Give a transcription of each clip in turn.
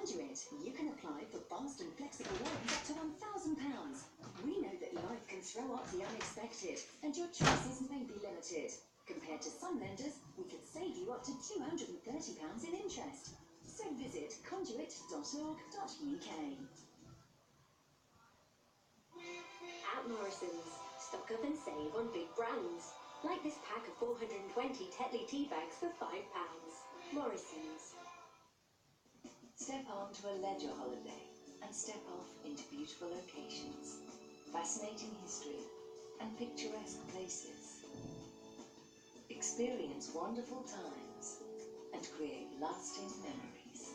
Conduit, you can apply for fast and flexible loans up to £1,000. We know that life can throw up the unexpected, and your choices may be limited. Compared to some lenders, we could save you up to £230 in interest. So visit conduit.org.uk. At Morrison's, stock up and save on big brands. Like this pack of 420 Tetley tea bags for £5. Morrison's. Step on to a leisure holiday and step off into beautiful locations, fascinating history and picturesque places. Experience wonderful times and create lasting memories.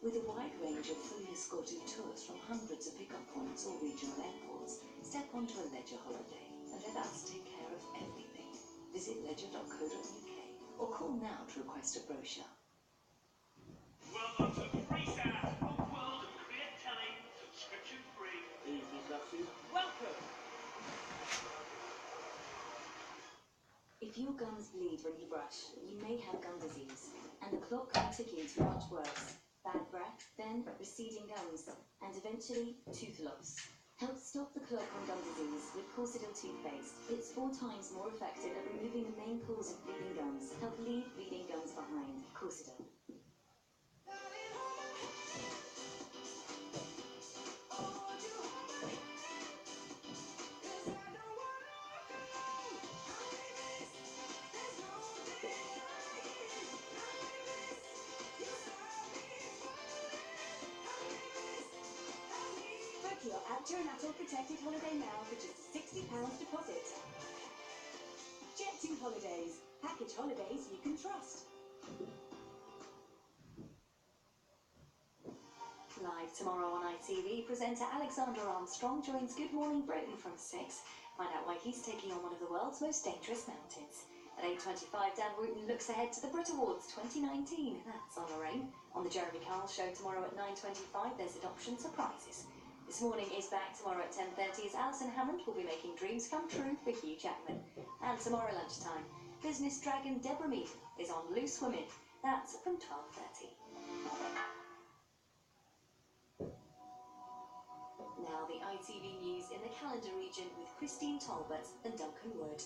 With a wide range of fully escorted tours from hundreds of pickup points or regional airports, step onto a leisure holiday and let us take care of everything. Visit leisure.co.uk or call now to request a brochure. Welcome to Freestyle, a world of great telly, subscription free. Evening, nephew. Welcome! If your gums bleed when you brush, you may have gum disease, and the clot can tick into much worse. Bad breath, then receding gums, and eventually tooth loss. Help stop the clot from gum disease with Corsidil toothpaste. It's 4 times more effective at removing the main cause of bleeding gums. Help leave bleeding gums behind. Corsidil. Your Abjuratal Protected Holiday now for just £60 deposit. Jet2 Holidays. Package holidays you can trust. Live tomorrow on ITV, presenter Alexander Armstrong joins Good Morning Britain from 6. Find out why he's taking on one of the world's most dangerous mountains. At 8:25, Dan Wooten looks ahead to the Brit Awards 2019. That's on the rain. On the Jeremy Kyle Show tomorrow at 9:25, there's adoption surprises. This morning is back tomorrow at 10:30 as Alison Hammond will be making dreams come true for Hugh Jackman. And tomorrow lunchtime, business dragon Deborah Mead is on Loose Women. That's from 12:30. Now the ITV news in the Calendar region with Christine Talbot and Duncan Wood.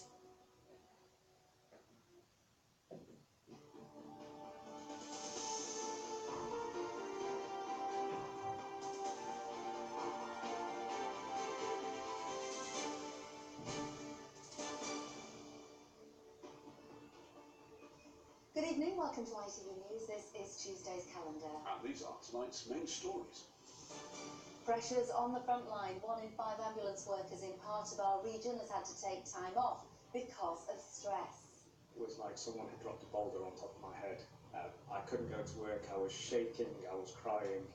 Good evening, welcome to ITV News. This is Tuesday's calendar. And these are tonight's main stories. Pressures on the front line. 1 in 5 ambulance workers in part of our region has had to take time off because of stress. It was like someone had dropped a boulder on top of my head. I couldn't go to work, I was shaking, I was crying.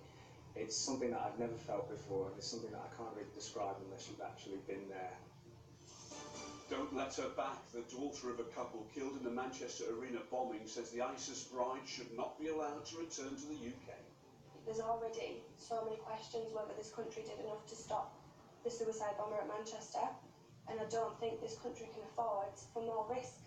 It's something that I've never felt before, and it's something that I can't really describe unless you've actually been there. Don't let her back. The daughter of a couple killed in the Manchester Arena bombing says the ISIS bride should not be allowed to return to the UK. There's already so many questions whether this country did enough to stop the suicide bomber at Manchester, and I don't think this country can afford for more risk.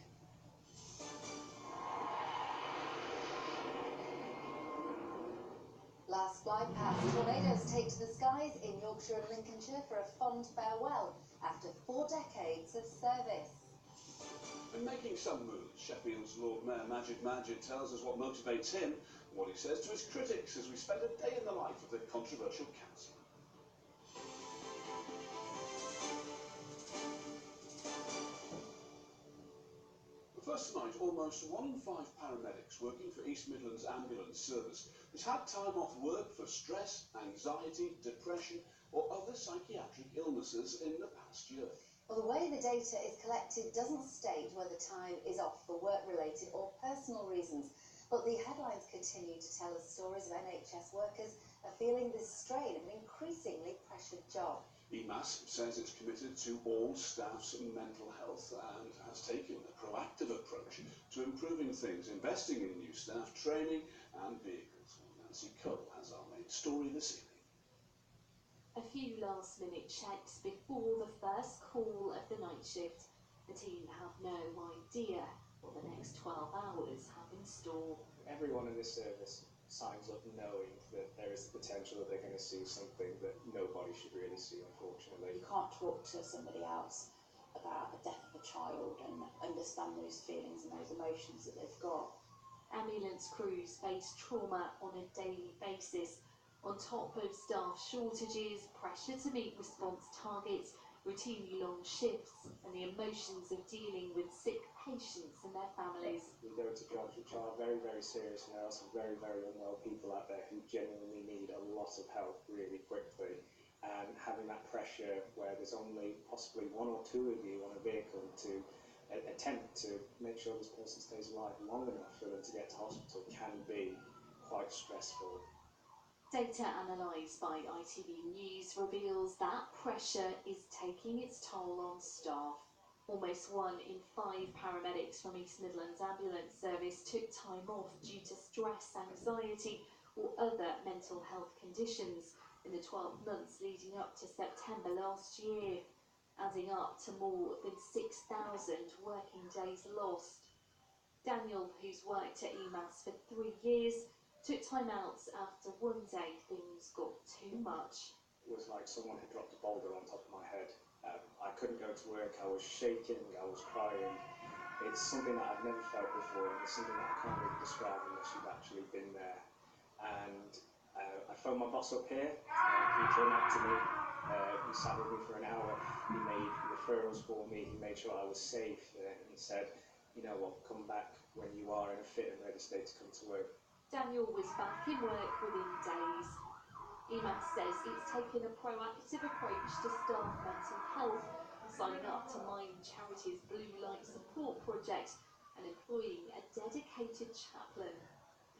Last flight past, tornadoes take to the skies in Yorkshire and Lincolnshire for a fond farewell after 4 decades of service. And making some moves, Sheffield's Lord Mayor Majid tells us what motivates him and what he says to his critics as we spend a day in the life of the controversial councillor. First tonight, almost 1 in 5 paramedics working for East Midlands Ambulance Service has had time off work for stress, anxiety, depression or other psychiatric illnesses in the past year. Well, the way the data is collected doesn't state whether time is off for work-related or personal reasons, but the headlines continue to tell us stories of NHS workers are feeling this strain of an increasingly pressured job. EMAS says it's committed to all staff's mental health and has taken a proactive approach to improving things, investing in new staff, training and vehicles. Nancy Cole has our main story this evening. A few last-minute checks before the first call of the night shift. The team have no idea what the next 12 hours have in store. Everyone in this service signs up knowing that sure they're going to see something that nobody should really see, unfortunately. You can't talk to somebody else about the death of a child and understand those feelings and those emotions that they've got. Ambulance crews face trauma on a daily basis, on top of staff shortages, pressure to meet response targets, routinely long shifts, and the emotions of dealing with sick patients and their families. We go to jobs which are very, very serious, and there are some very, very unwell people out there who genuinely need a lot of help really quickly. And having that pressure where there's only possibly one or two of you on a vehicle to attempt to make sure this person stays alive long enough for them to get to hospital can be quite stressful. Data analysed by ITV News reveals that pressure is taking its toll on staff. Almost 1 in 5 paramedics from East Midlands Ambulance Service took time off due to stress, anxiety or other mental health conditions in the 12 months leading up to September last year, adding up to more than 6,000 working days lost. Daniel, who's worked at EMAS for 3 years, took time out after one day things got too much. It was like someone had dropped a boulder on top of my head. I couldn't go to work, I was shaking, I was crying. It's something that I've never felt before, and it's something that I can't really describe unless you've actually been there. And I phoned my boss up here, he came up to me, he sat with me for an hour, he made referrals for me, he made sure I was safe, and he said, you know what, come back when you are in a fit and ready state to come to work. Daniel was back in work within days. EMAS says it's taken a proactive approach to staff mental health, signing up to Mind Charity's Blue Light Support Project and employing a dedicated chaplain,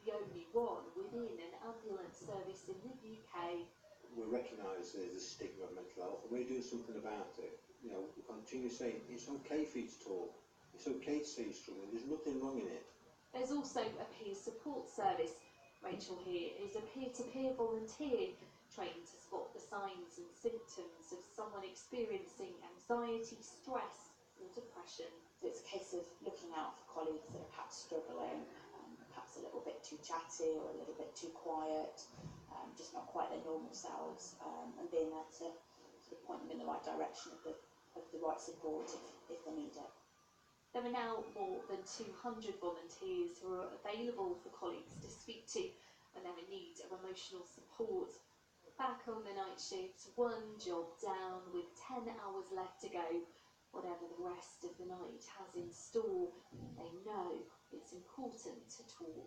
the only one within an ambulance service in the UK. We recognise there's a stigma of mental health and we're doing something about it. You know, we continue saying it's okay for you to talk, it's okay to say you're struggling, there's nothing wrong in it. There's also a peer support service. Rachel here is a peer-to-peer volunteer trained to spot the signs and symptoms of someone experiencing anxiety, stress or depression. It's a case of looking out for colleagues that are perhaps struggling, perhaps a little bit too chatty or a little bit too quiet, just not quite their normal selves, and being there to sort of point them in the right direction of the right support if they need it. There are now more than 200 volunteers who are available for colleagues to speak to when they're in need of emotional support. Back on the night shift, one job down with 10 hours left to go. Whatever the rest of the night has in store, they know it's important to talk.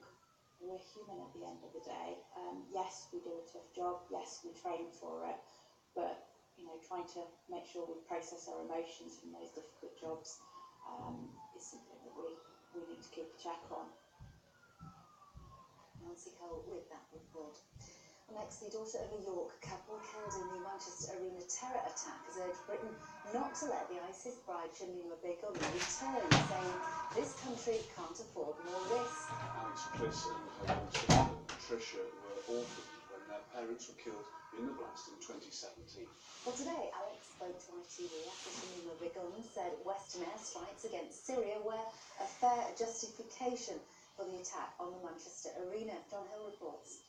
We're human at the end of the day. Yes, we do a tough job. Yes, we train for it. But, you know, trying to make sure we process our emotions from those difficult jobs is something that we need to keep a check on. Nancy Cole with that report. Next, the daughter of a York couple killed in the Manchester Arena terror attack has urged Britain not to let the ISIS bride Shamima Begum return, saying this country can't afford more risk. Alex Chris and her young sister Patricia were orphaned when their parents were killed in the blast in 2017. Well, today, Alex spoke to ITV after Shamima Begum said Western airstrikes against Syria were a fair justification for the attack on the Manchester Arena. John Hill reports.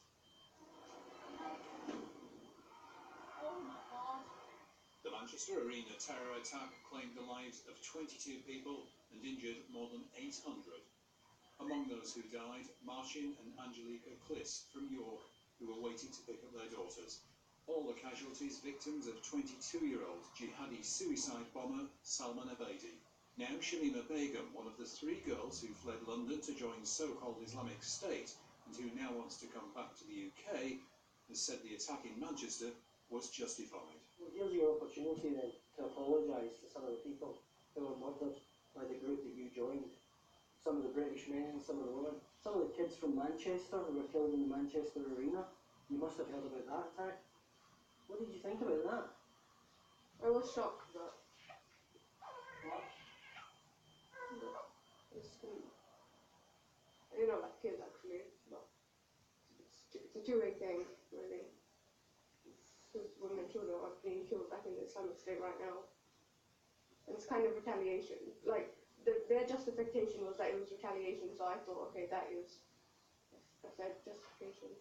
The Manchester Arena terror attack claimed the lives of 22 people and injured more than 800. Among those who died, Marcin and Angelika Kliss from York, who were waiting to pick up their daughters. All the casualties victims of 22-year-old jihadi suicide bomber Salman Abedi. Now Shamima Begum, one of the 3 girls who fled London to join so-called Islamic State and who now wants to come back to the UK, has said the attack in Manchester was justified. Well, here's your opportunity then to apologise to some of the people who were murdered by the group that you joined. Some of the British men and some of the women. Some of the kids from Manchester who were killed in the Manchester Arena. You must have heard about that attack. What did you think about that? I was shocked, but you know, like kids actually, but it's a two-way thing, really. Because women and children are being killed back in the Islamic State right now. And it's kind of retaliation. Like, their justification was that it was retaliation, so I thought, okay, that is a fair justification.